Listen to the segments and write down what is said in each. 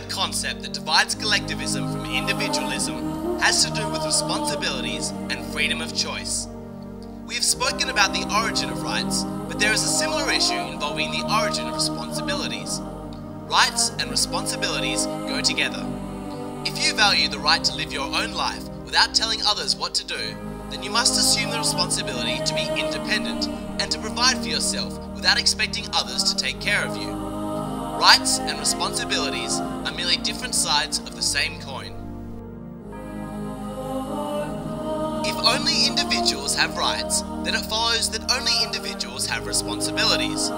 concept that divides collectivism from individualism has to do with responsibilities and freedom of choice. We have spoken about the origin of rights, but there is a similar issue involving the origin of responsibilities. Rights and responsibilities go together. If you value the right to live your own life without telling others what to do, then you must assume the responsibility to be independent and to provide for yourself without expecting others to take care of you. Rights and responsibilities are merely different sides of the same coin. If only individuals have rights, then it follows that only individuals have responsibilities.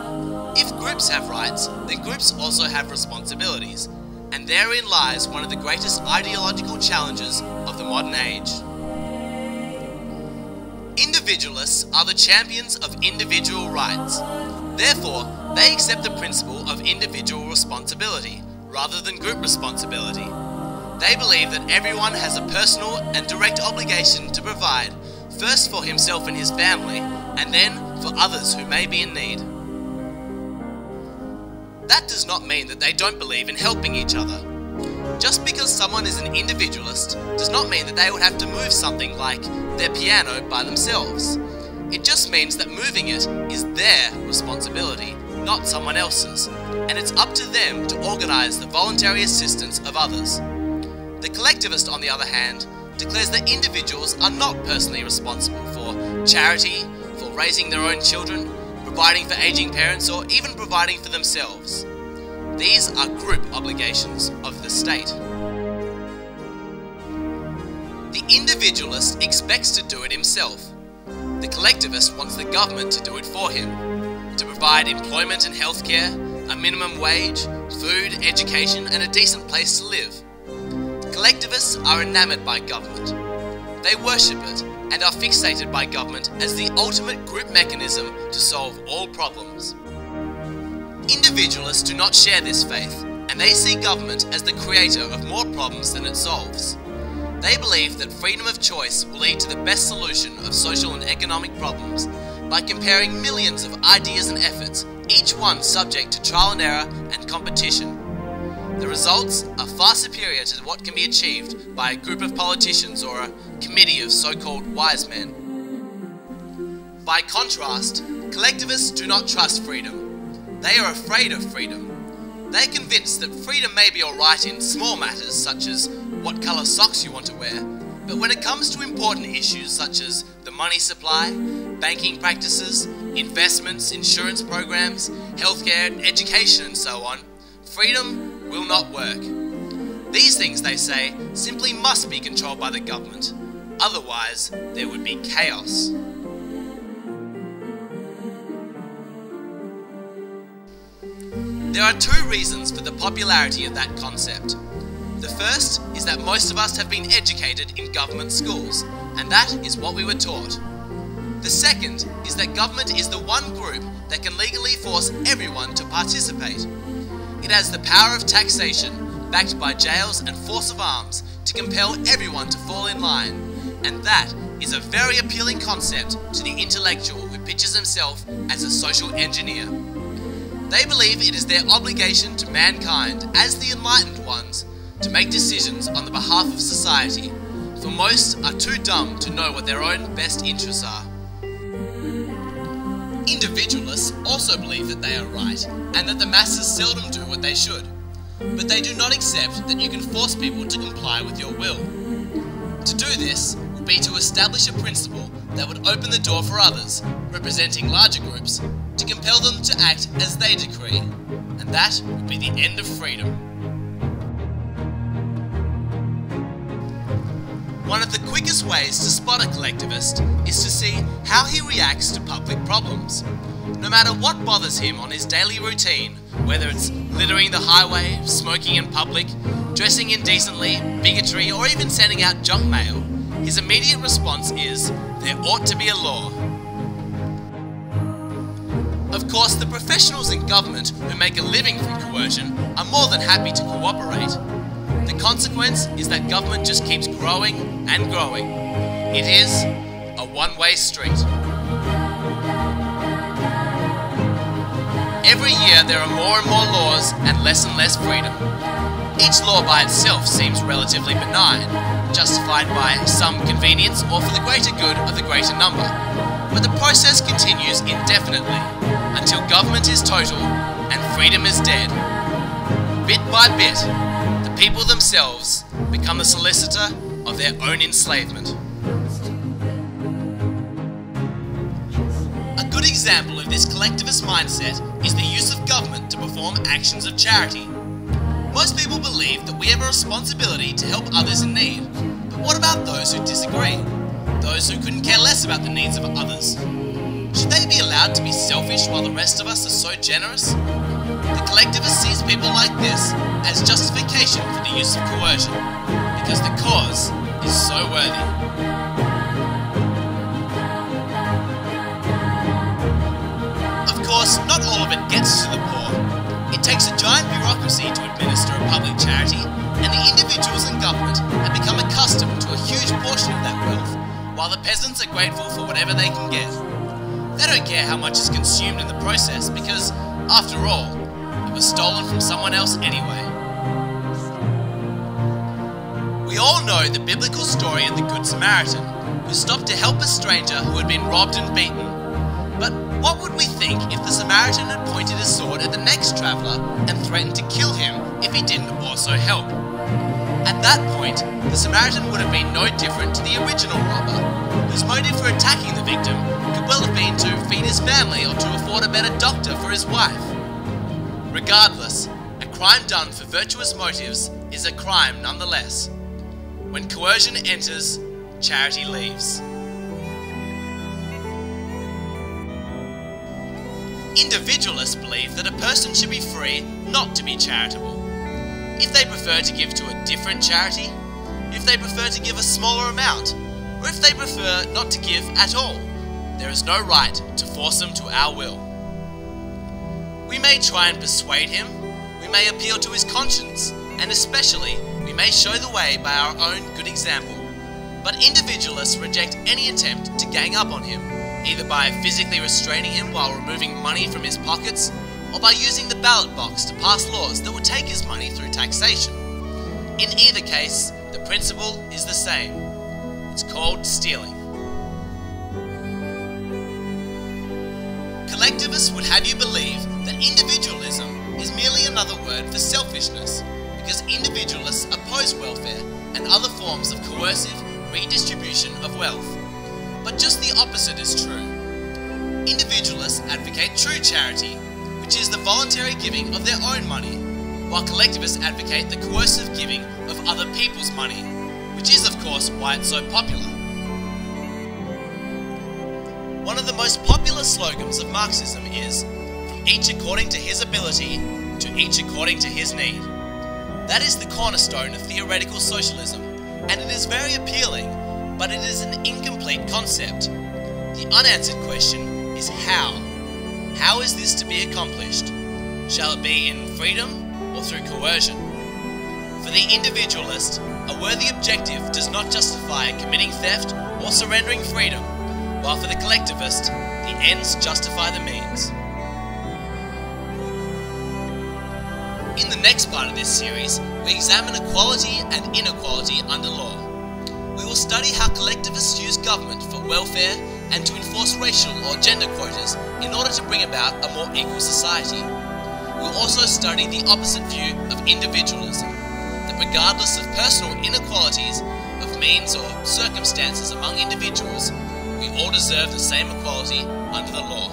If groups have rights, then groups also have responsibilities, and therein lies one of the greatest ideological challenges of the modern age. Individualists are the champions of individual rights. Therefore, they accept the principle of individual responsibility, rather than group responsibility. They believe that everyone has a personal and direct obligation to provide, first for himself and his family, and then for others who may be in need. That does not mean that they don't believe in helping each other. Just because someone is an individualist does not mean that they would have to move something like their piano by themselves. It just means that moving it is their responsibility, not someone else's, and it's up to them to organise the voluntary assistance of others. The collectivist, on the other hand, declares that individuals are not personally responsible for charity, for raising their own children, providing for aging parents, or even providing for themselves. These are group obligations of the state. The individualist expects to do it himself. The collectivist wants the government to do it for him, to provide employment and healthcare, a minimum wage, food, education, and a decent place to live. Collectivists are enamoured by government. They worship it and are fixated by government as the ultimate group mechanism to solve all problems. Individualists do not share this faith, and they see government as the creator of more problems than it solves. They believe that freedom of choice will lead to the best solution of social and economic problems by comparing millions of ideas and efforts, each one subject to trial and error and competition. The results are far superior to what can be achieved by a group of politicians or a committee of so-called wise men. By contrast, collectivists do not trust freedom. They are afraid of freedom. They are convinced that freedom may be alright in small matters such as what colour socks you want to wear, but when it comes to important issues such as the money supply, banking practices, investments, insurance programs, healthcare, education and so on, freedom will not work. These things, they say, simply must be controlled by the government. Otherwise, there would be chaos. There are two reasons for the popularity of that concept. The first is that most of us have been educated in government schools, and that is what we were taught. The second is that government is the one group that can legally force everyone to participate. It has the power of taxation, backed by jails and force of arms, to compel everyone to fall in line, and that is a very appealing concept to the intellectual who pictures himself as a social engineer. They believe it is their obligation to mankind, as the enlightened ones, to make decisions on the behalf of society, for most are too dumb to know what their own best interests are. Individualists also believe that they are right, and that the masses seldom do what they should, but they do not accept that you can force people to comply with your will. To do this would be to establish a principle that would open the door for others, representing larger groups, to compel them to act as they decree, and that would be the end of freedom. One of the quickest ways to spot a collectivist is to see how he reacts to public problems. No matter what bothers him on his daily routine, whether it's littering the highway, smoking in public, dressing indecently, bigotry, or even sending out junk mail, his immediate response is, "There ought to be a law." Of course, the professionals in government who make a living from coercion are more than happy to cooperate. The consequence is that government just keeps growing and growing. It is a one-way street. Every year there are more and more laws and less freedom. Each law by itself seems relatively benign, justified by some convenience or for the greater good of the greater number. But the process continues indefinitely, until government is total and freedom is dead. Bit by bit, the people themselves become the solicitor of their own enslavement. A good example of this collectivist mindset is the use of government to perform actions of charity. Most people believe that we have a responsibility to help others in need, but what about those who disagree? Those who couldn't care less about the needs of others? Should they be allowed to be selfish while the rest of us are so generous? The collectivist sees people like this as justification for the use of coercion, because the cause is so worthy. Of course, not all of it gets to the poor. It takes a giant bureaucracy to administer a public charity, and the individuals in government have become accustomed to a huge portion of that wealth, while the peasants are grateful for whatever they can get. They don't care how much is consumed in the process because, after all, it was stolen from someone else anyway. We all know the biblical story of the Good Samaritan, who stopped to help a stranger who had been robbed and beaten. But what would we think if the Samaritan had pointed his sword at the next traveller and threatened to kill him if he didn't also help? At that point, the Samaritan would have been no different to the original robber, whose motive for attacking the victim could well have been to feed his family or to afford a better doctor for his wife. Regardless, a crime done for virtuous motives is a crime nonetheless. When coercion enters, charity leaves. Individualists believe that a person should be free not to be charitable. If they prefer to give to a different charity, if they prefer to give a smaller amount, or if they prefer not to give at all, there is no right to force them to our will. We may try and persuade him, we may appeal to his conscience, and especially, we may show the way by our own good example. But individualists reject any attempt to gang up on him, either by physically restraining him while removing money from his pockets, or by using the ballot box to pass laws that would take his money through taxation. In either case, the principle is the same. It's called stealing. Collectivists would have you believe that individualism is merely another word for selfishness, because individualists oppose welfare and other forms of coercive redistribution of wealth. But just the opposite is true. Individualists advocate true charity, which is the voluntary giving of their own money, while collectivists advocate the coercive giving of other people's money, which is of course why it's so popular. One of the most popular slogans of Marxism is, "From each according to his ability, to each according to his need." That is the cornerstone of theoretical socialism, and it is very appealing, but it is an incomplete concept. The unanswered question is how. How is this to be accomplished? Shall it be in freedom or through coercion? For the individualist, a worthy objective does not justify committing theft or surrendering freedom, while for the collectivist, the ends justify the means. In the next part of this series, we examine equality and inequality under law. We will study how collectivists use government for welfare and to enforce racial or gender quotas in order to bring about a more equal society. We will also study the opposite view of individualism, that regardless of personal inequalities of means or circumstances among individuals, we all deserve the same equality under the law.